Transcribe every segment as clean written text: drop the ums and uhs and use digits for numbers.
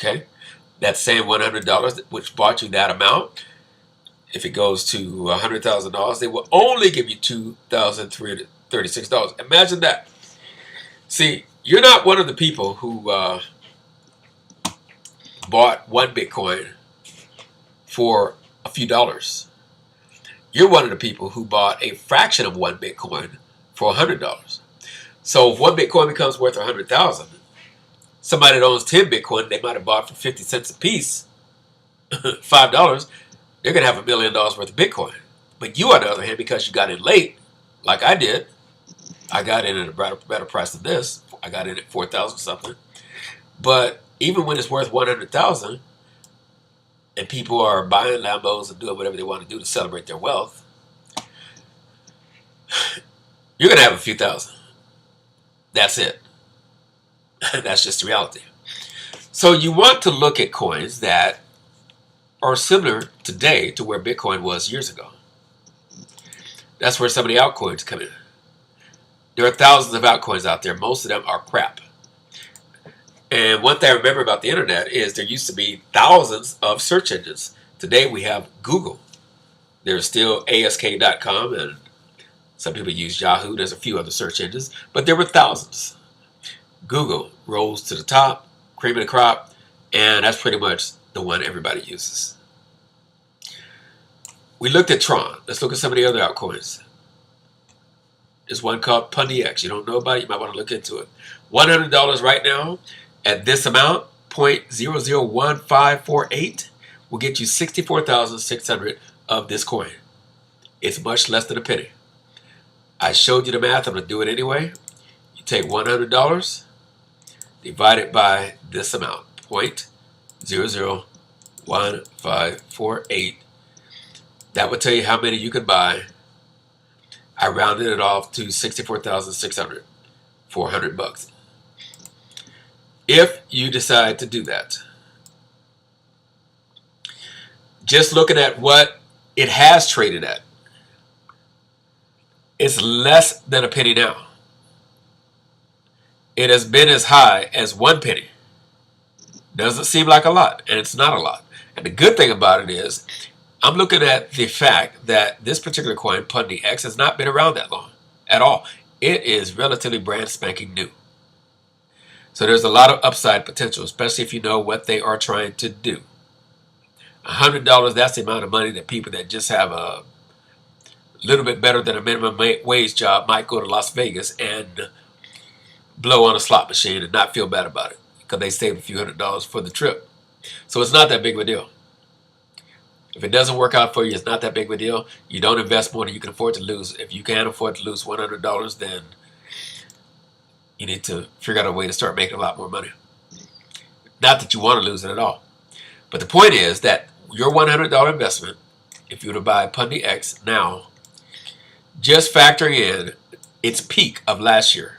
Okay, that same $100 which bought you that amount, if it goes to $100,000, they will only give you $2,336. Imagine that. See, you're not one of the people who bought one Bitcoin for a few dollars. You're one of the people who bought a fraction of one Bitcoin for $100. So if one Bitcoin becomes worth 100,000, somebody that owns 10 Bitcoin, they might have bought for 50 cents a piece, $5, they're going to have $1 million worth of Bitcoin. But you, on the other hand, because you got in late, like I did, I got in at a better price than this. I got in at 4,000 something. But even when it's worth 100,000, and people are buying Lambos and doing whatever they want to do to celebrate their wealth, you're going to have a few thousand. That's it. That's just the reality. So you want to look at coins that are similar today to where Bitcoin was years ago. That's where some of the altcoins come in. There are thousands of altcoins out there. Most of them are crap. And one thing I remember about the internet is there used to be thousands of search engines. Today we have Google. There's still ASK.com, and some people use Yahoo. There's a few other search engines, but there were thousands. Google rose to the top, cream of the crop, and that's pretty much the one everybody uses. We looked at Tron. Let's look at some of the other altcoins. There's one called PundyX. You don't know about it, you might want to look into it. $100 right now at this amount, 0.001548, will get you 64,600 of this coin. It's much less than a penny. I showed you the math. I'm going to do it anyway. You take $100, divide it by this amount, 0.001548. That would tell you how many you could buy. I rounded it off to 64,600 for $100. If you decide to do that, just looking at what it has traded at, it's less than a penny now. It has been as high as 1 penny. Doesn't seem like a lot, and it's not a lot. And the good thing about it is, I'm looking at the fact that this particular coin, PundyX, has not been around that long at all. It is relatively brand spanking new. So there's a lot of upside potential, especially if you know what they are trying to do. $100, that's the amount of money that people that just have a little bit better than a minimum wage job might go to Las Vegas and blow on a slot machine and not feel bad about it because they saved a few $100s for the trip. So it's not that big of a deal. If it doesn't work out for you, it's not that big of a deal. You don't invest more than you can afford to lose. If you can't afford to lose $100, then you need to figure out a way to start making a lot more money. Not that you want to lose it at all. But the point is that your $100 investment, if you were to buy PundyX now, just factoring in its peak of last year,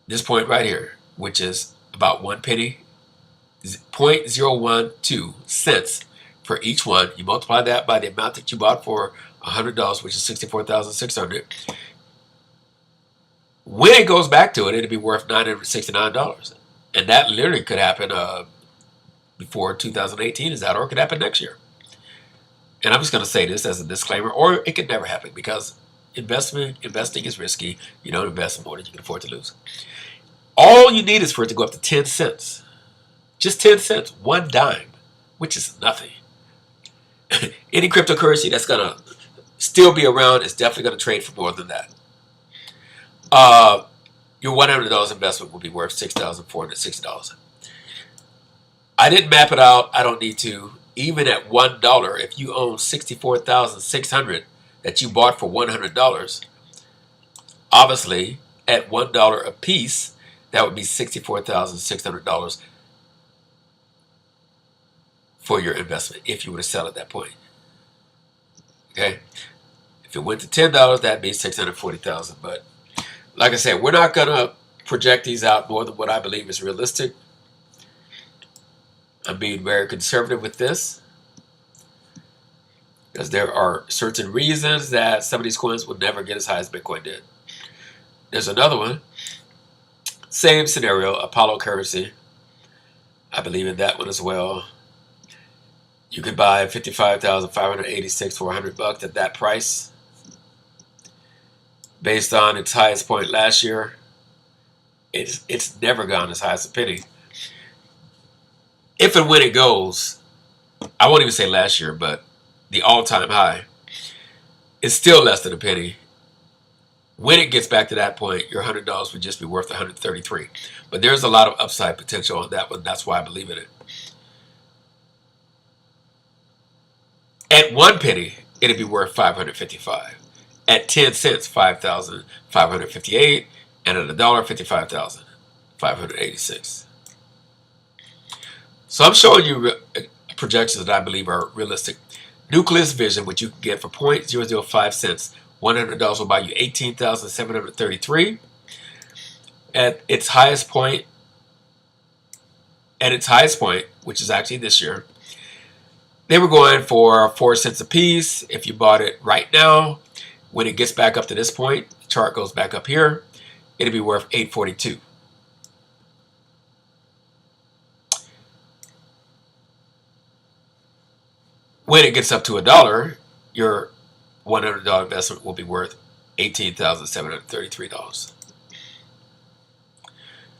this point right here, which is about 1 penny, 0.012 cents for each one. You multiply that by the amount that you bought for $100, which is 64,600. When it goes back to it, it'll be worth $969. And that literally could happen before 2018 is out, or it could happen next year. And I'm just going to say this as a disclaimer, or it could never happen because investing is risky. You don't invest more than you can afford to lose. All you need is for it to go up to 10 cents. Just 10 cents, 1 dime, which is nothing. Any cryptocurrency that's going to still be around is definitely going to trade for more than that. Your $100 investment will be worth $6,460. I didn't map it out. I don't need to. Even at $1, if you own 64,600 that you bought for $100, obviously at $1 a piece, that would be $64,600 for your investment if you were to sell at that point. Okay, if it went to $10, that'd be $640,000. But like I said, we're not gonna project these out more than what I believe is realistic. I'm being very conservative with this because there are certain reasons that some of these coins will never get as high as Bitcoin did. There's another one, same scenario, Apollo currency. I believe in that one as well. You could buy 55,586 for $100 at that price. Based on its highest point last year, it's never gone as high as a penny. If and when it goes, I won't even say last year, but the all-time high, it's still less than a penny. When it gets back to that point, your $100 would just be worth 133. But there's a lot of upside potential on that one. That's why I believe in it. At 1 penny, it'd be worth 555. At 10 cents, 5,558, and at $1, 55,586. So I'm showing you projections that I believe are realistic. Nucleus Vision, which you can get for 0.005 cents, $100 will buy you 18,733. At its highest point, which is actually this year, they were going for 4 cents a piece. If you bought it right now, when it gets back up to this point, the chart goes back up here, it'll be worth $8.42. When it gets up to $1, your $100 investment will be worth $18,733.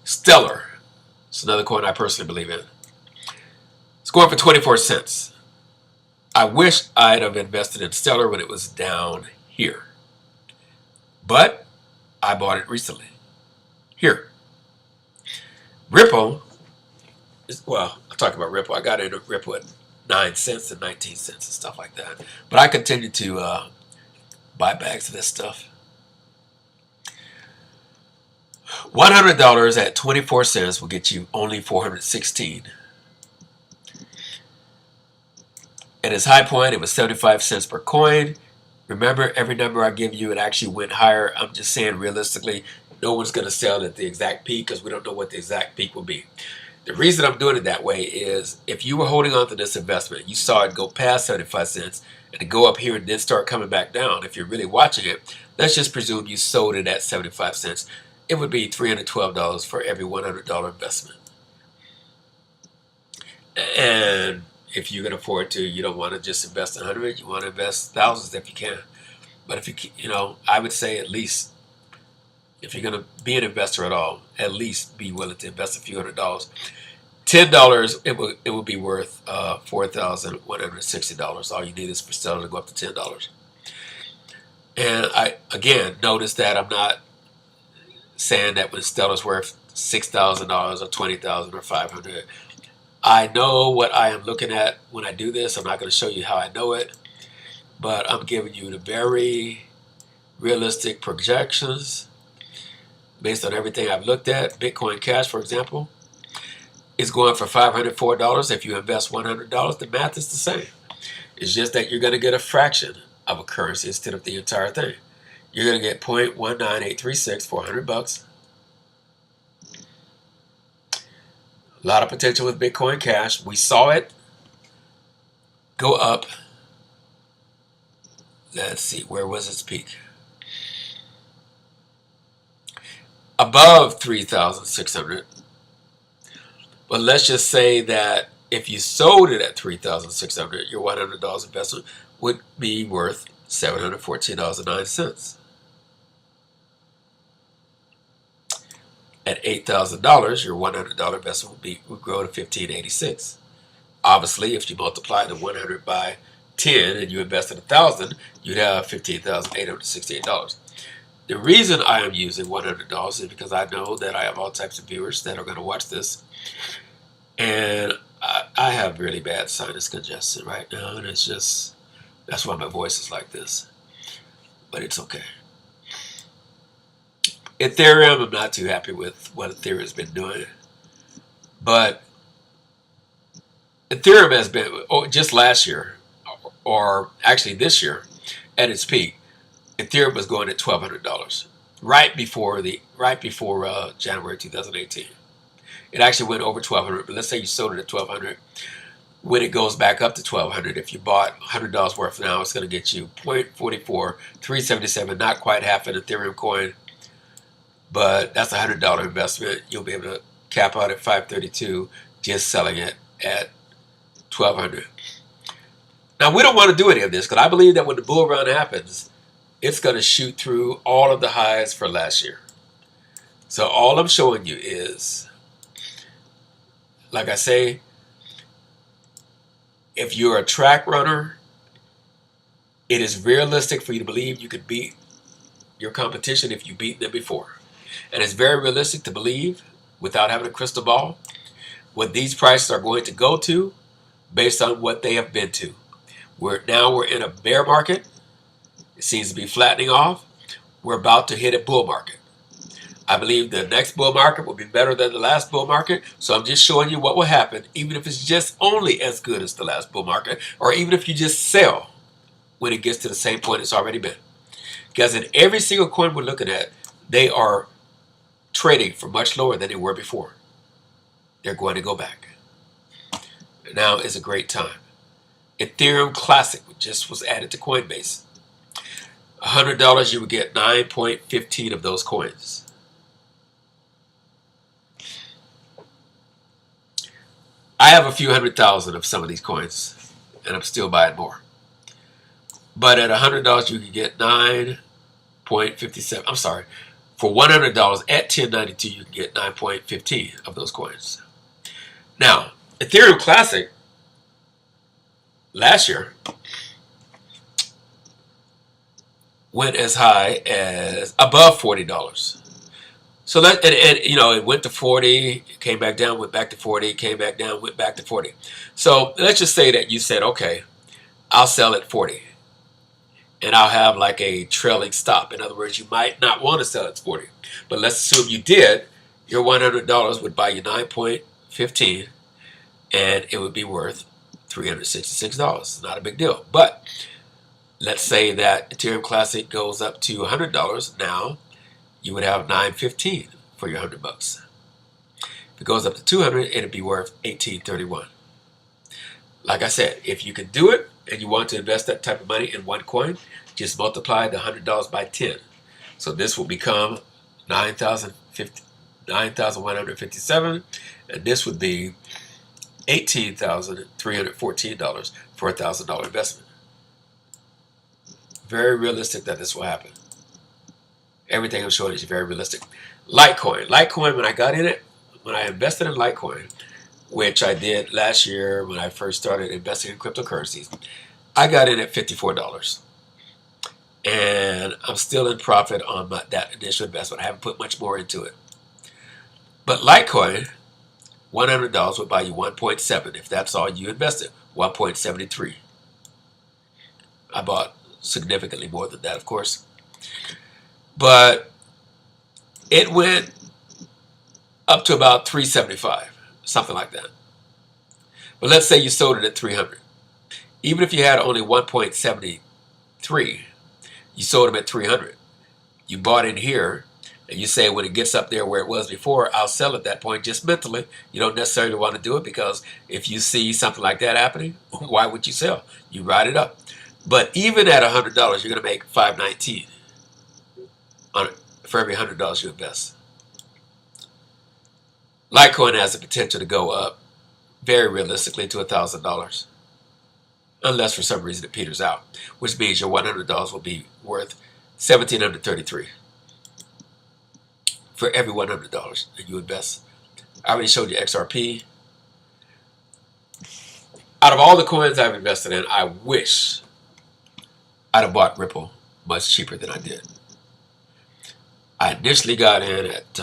Stellar. It's another coin I personally believe in. It's going for 24 cents. I wish I'd have invested in Stellar when it was down here. But I bought it recently. Here. Ripple, well, I'll talk about Ripple. I got into Ripple at 9 cents and 19 cents and stuff like that. But I continue to buy bags of this stuff. $100 at 24 cents will get you only 416. At its high point, it was 75 cents per coin. Remember, every number I give you, it actually went higher. I'm just saying realistically, no one's going to sell at the exact peak because we don't know what the exact peak will be. The reason I'm doing it that way is if you were holding on to this investment, you saw it go past 75 cents and go up here and then start coming back down. If you're really watching it, let's just presume you sold it at 75 cents. It would be $312 for every $100 investment. And if you can afford to, you don't want to just invest 100, you want to invest thousands if you can. But if I would say at least, if you're going to be an investor at all, at least be willing to invest a few $100s. $10, it will be worth $4,160. All you need is for Stellar to go up to $10. And I, again, notice that I'm not saying that when Stellar's worth $6,000 or $20,000 or $500. I know what I am looking at when I do this. I'm not going to show you how I know it, but I'm giving you the very realistic projections based on everything I've looked at. Bitcoin Cash, for example, is going for $504. If you invest $100, the math is the same. It's just that you're going to get a fraction of a currency instead of the entire thing. You're going to get 0.19836 for $100. A lot of potential with Bitcoin Cash. We saw it go up. Let's see, where was its peak? Above 3,600. But let's just say that if you sold it at 3,600, your $100 investment would be worth $714.09. At $8,000, your $100 investment would grow to $1,586. Obviously, if you multiply the 100 by 10 and you invested $1,000, you'd have $15,868. The reason I am using $100 is because I know that I have all types of viewers that are going to watch this, and I have really bad sinus congestion right now, and it's just, that's why my voice is like this. But it's okay. Ethereum, I'm not too happy with what Ethereum's been doing. But Ethereum has been, just last year, or actually this year, at its peak, Ethereum was going at $1,200, right before January 2018. It actually went over $1,200, but let's say you sold it at $1,200. When it goes back up to $1,200, if you bought $100 worth now, it's going to get you 0.44377, not quite half an Ethereum coin. But that's a $100 investment. You'll be able to cap out at $532. just selling it at 1200. Now, we don't want to do any of this because I believe that when the bull run happens, it's going to shoot through all of the highs for last year. So all I'm showing you is, like I say, if you're a track runner, it is realistic for you to believe you could beat your competition if you beat them before. And it's very realistic to believe, without having a crystal ball, what these prices are going to go to based on what they have been to. We're in a bear market. It seems to be flattening off. We're about to hit a bull market. I believe the next bull market will be better than the last bull market. So I'm just showing you what will happen, even if it's just only as good as the last bull market, or even if you just sell when it gets to the same point it's already been. Because in every single coin we're looking at, they are trading for much lower than they were before. They're going to go back. Now is a great time. Ethereum Classic just was added to Coinbase. $100, you would get 9.15 of those coins. I have a few 100,000 of some of these coins, and I'm still buying more. But at $100, you can get 9.57. I'm sorry. For $100 at 1092, you can get 9.15 of those coins. Now, Ethereum Classic last year went as high as above $40. So that, and you know, it went to 40, came back down, went back to 40, came back down, went back to 40. So let's just say that you said, okay, I'll sell at 40. And I'll have like a trailing stop. In other words, you might not want to sell at 40. But let's assume you did. Your $100 would buy you 9.15, and it would be worth $366. Not a big deal. But let's say that Ethereum Classic goes up to $100. Now you would have $9.15 for your $100. If it goes up to $200, it'd be worth $18.31. Like I said, if you can do it and you want to invest that type of money in one coin, just multiply the $100 by 10. So this will become $9,157, and this would be $18,314 for a $1,000 investment. Very realistic that this will happen. Everything I'm showing is very realistic. Litecoin, when I got in it, when I invested in Litecoin, which I did last year when I first started investing in cryptocurrencies, I got in at $54. And I'm still in profit on that initial investment. I haven't put much more into it. But Litecoin, $100 would buy you 1.7 if that's all you invested, 1.73. I bought significantly more than that, of course. But it went up to about 375, something like that. But let's say you sold it at 300. Even if you had only 1.73, you sold them at 300. You bought in here, and you say when it gets up there where it was before, I'll sell at that point just mentally. You don't necessarily want to do it because if you see something like that happening, why would you sell? You ride it up. But even at $100, you're going to make $519 on it for every $100 you invest. Litecoin has the potential to go up very realistically to $1,000, unless for some reason it peters out, which means your $100 will be worth $1,733 for every $100 that you invest. I already showed you XRP. Out of all the coins I've invested in, I wish I'd have bought Ripple much cheaper than I did. I initially got in at,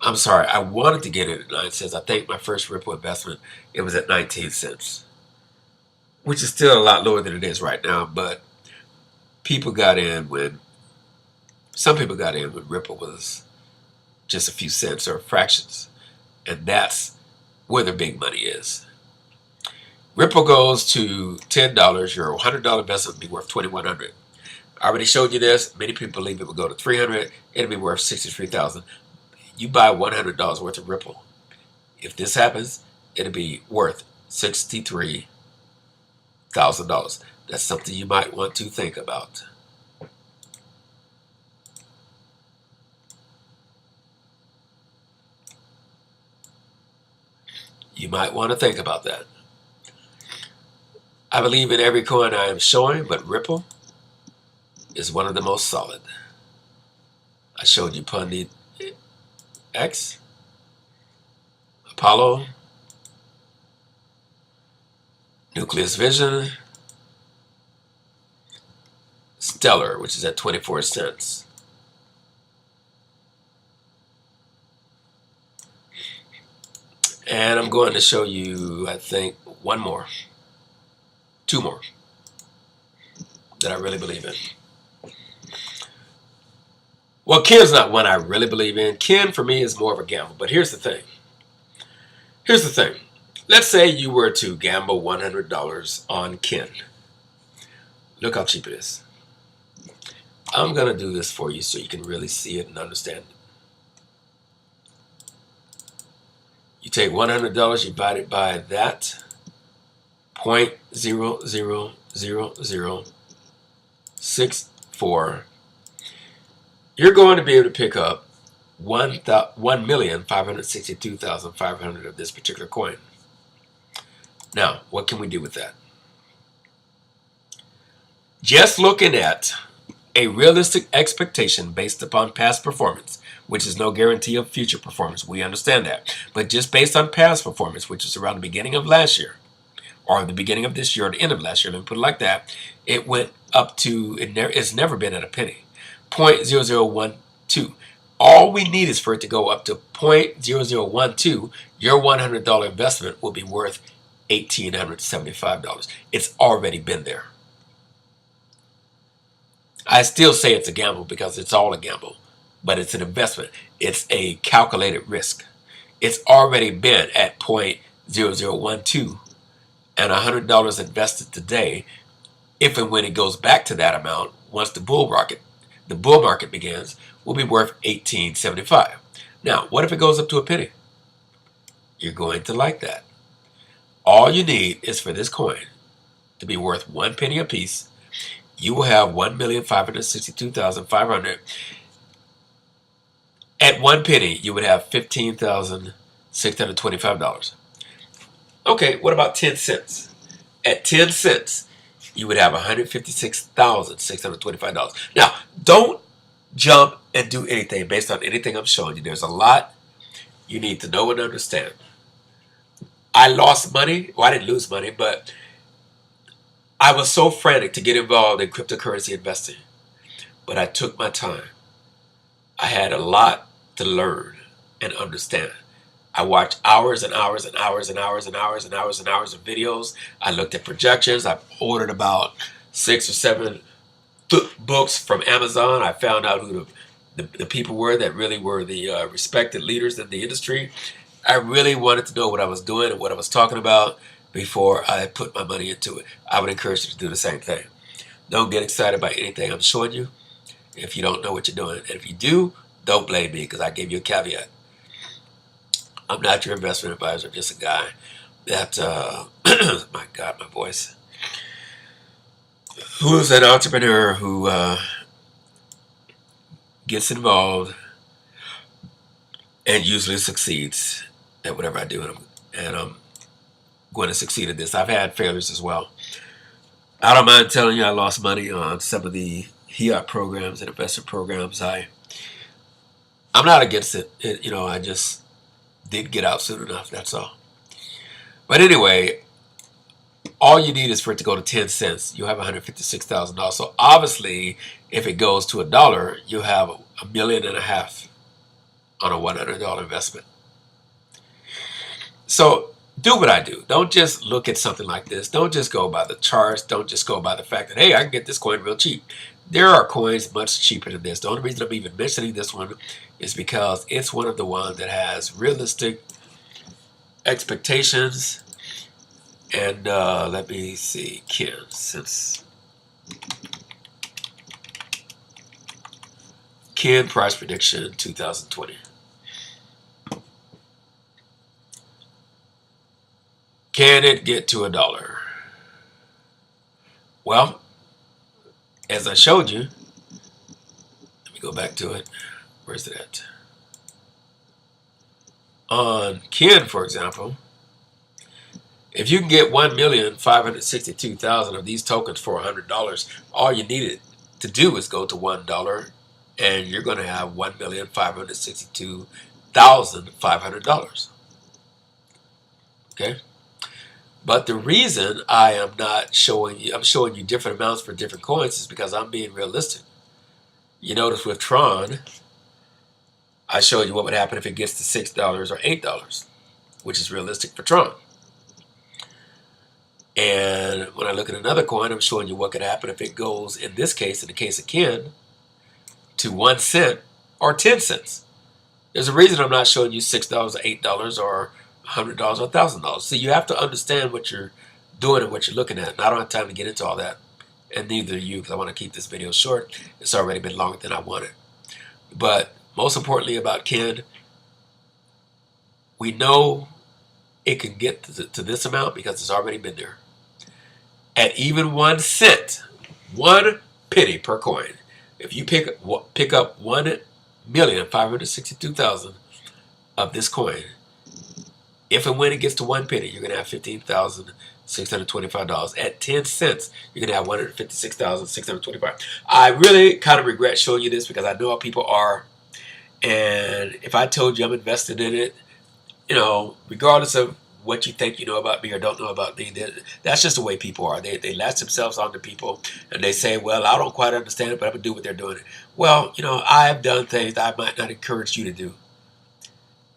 I wanted to get in at 9 cents. I think my first Ripple investment, it was at 19 cents, which is still a lot lower than it is right now, but some people got in when Ripple was just a few cents or fractions, and that's where the big money is. Ripple goes to $10, your $100 investment will be worth $2,100. I already showed you this. Many people believe it will go to $300. It'll be worth $63,000. You buy $100 worth of Ripple. If this happens, it'll be worth $63,000. That's something you might want to think about. You might want to think about that. I believe in every coin I am showing, but Ripple is one of the most solid. I showed you Pundi X, Apollo, Nucleus Vision, Stellar, which is at 24 cents. And I'm going to show you, I think, two more that I really believe in. Well, Ken's not one I really believe in. Ken, for me, is more of a gamble. But here's the thing. Let's say you were to gamble $100 on Ken. Look how cheap it is. I'm going to do this for you so you can really see it and understand it. You take $100, you divide it by that, 0.000064. You're going to be able to pick up 1,562,500 of this particular coin. Now, what can we do with that? Just looking at a realistic expectation based upon past performance, which is no guarantee of future performance. We understand that. But just based on past performance, which is around the beginning of last year, or the beginning of this year, or the end of last year, let me put it like that, it went up to, it's never been at a penny, 0.0012. All we need is for it to go up to 0.0012. Your $100 investment will be worth $1,875. It's already been there. I still say it's a gamble because it's all a gamble, but it's an investment. It's a calculated risk. It's already been at 0.0012, and $100 invested today, if and when it goes back to that amount, once the bull market begins, will be worth $1,875. Now, what if it goes up to a penny? You're going to like that. All you need is for this coin to be worth 1 penny a piece. You will have 1,562,500. At 1 penny, you would have $15,625. Okay, what about 10 cents? At 10 cents, you would have $156,625. Now, don't jump and do anything based on anything I'm showing you. There's a lot you need to know and understand. I lost money. Well, I didn't lose money, but I was so frantic to get involved in cryptocurrency investing, but I took my time. I had a lot to learn and understand. I watched hours and hours and hours and hours and hours and hours and hours of videos. I looked at projections. I ordered about 6 or 7 books from Amazon. I found out who the people were that really were the respected leaders in the industry. I really wanted to know what I was doing and what I was talking about before I put my money into it. I would encourage you to do the same thing. Don't get excited by anything I'm showing you if you don't know what you're doing. And if you do, don't blame me because I gave you a caveat. I'm not your investment advisor. I'm just a guy that, my God, my voice, who's an entrepreneur who gets involved and usually succeeds at whatever I do. And I'm going to succeed at this. I've had failures as well. I don't mind telling you I lost money on some of the HEOP programs and investment programs. I'm not against it. I just didn't get out soon enough. That's all. But anyway, all you need is for it to go to 10 cents. You'll have $156,000. So obviously, if it goes to $1, you'll have $1.5 million on a $100 investment. So do what I do. Don't just look at something like this. Don't just go by the charts. Don't just go by the fact that, hey, I can get this coin real cheap. There are coins much cheaper than this. The only reason I'm even mentioning this one is because it's one of the ones that has realistic expectations. And let me see, Ken, since Ken price prediction 2020. Can it get to $1? Well, as I showed you, let me go back to it. Where's it at? On Ken, for example, If you can get 1,562,000 of these tokens for $100, all you needed to do is go to $1, and you're going to have $1,562,500. Okay. But the reason I am not showing you, I'm showing you different amounts for different coins, is because I'm being realistic. You notice with Tron, I showed you what would happen if it gets to $6 or $8, which is realistic for Tron. And when I look at another coin, I'm showing you what could happen if it goes, in this case, in the case of Ken, to 1 cent or 10 cents. There's a reason I'm not showing you $6 or $8 or $100 or $1,000. So you have to understand what you're doing and what you're looking at. And I don't have time to get into all that, and neither do you, because I want to keep this video short. It's already been longer than I wanted. But most importantly about Ken, we know it can get to this amount because it's already been there. At even 1 cent, 1 penny per coin, if you pick up 1,562,000 of this coin, if and when it gets to 1 penny, you're going to have $15,625. At 10 cents, you're going to have $156,625. I really kind of regret showing you this because I know how people are. And if I told you I'm invested in it, you know, regardless of what you think you know about me or don't know about me, that's just the way people are. They latch themselves onto people, and they say, well, I don't quite understand it, but I'm going to do what they're doing. Well, you know, I've done things that I might not encourage you to do,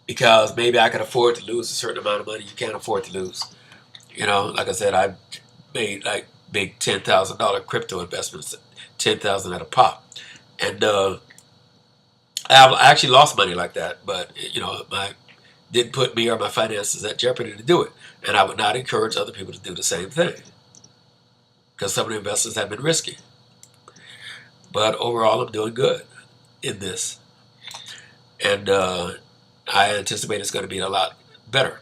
because maybe I can afford to lose a certain amount of money you can't afford to lose. You know, like I said, I've made like big $10,000 crypto investments, 10,000 at a pop. And I actually lost money like that, but, you know, didn't put me or my finances at jeopardy to do it. And I would not encourage other people to do the same thing, because some of the investments have been risky. But overall, I'm doing good in this. And I anticipate it's going to be a lot better.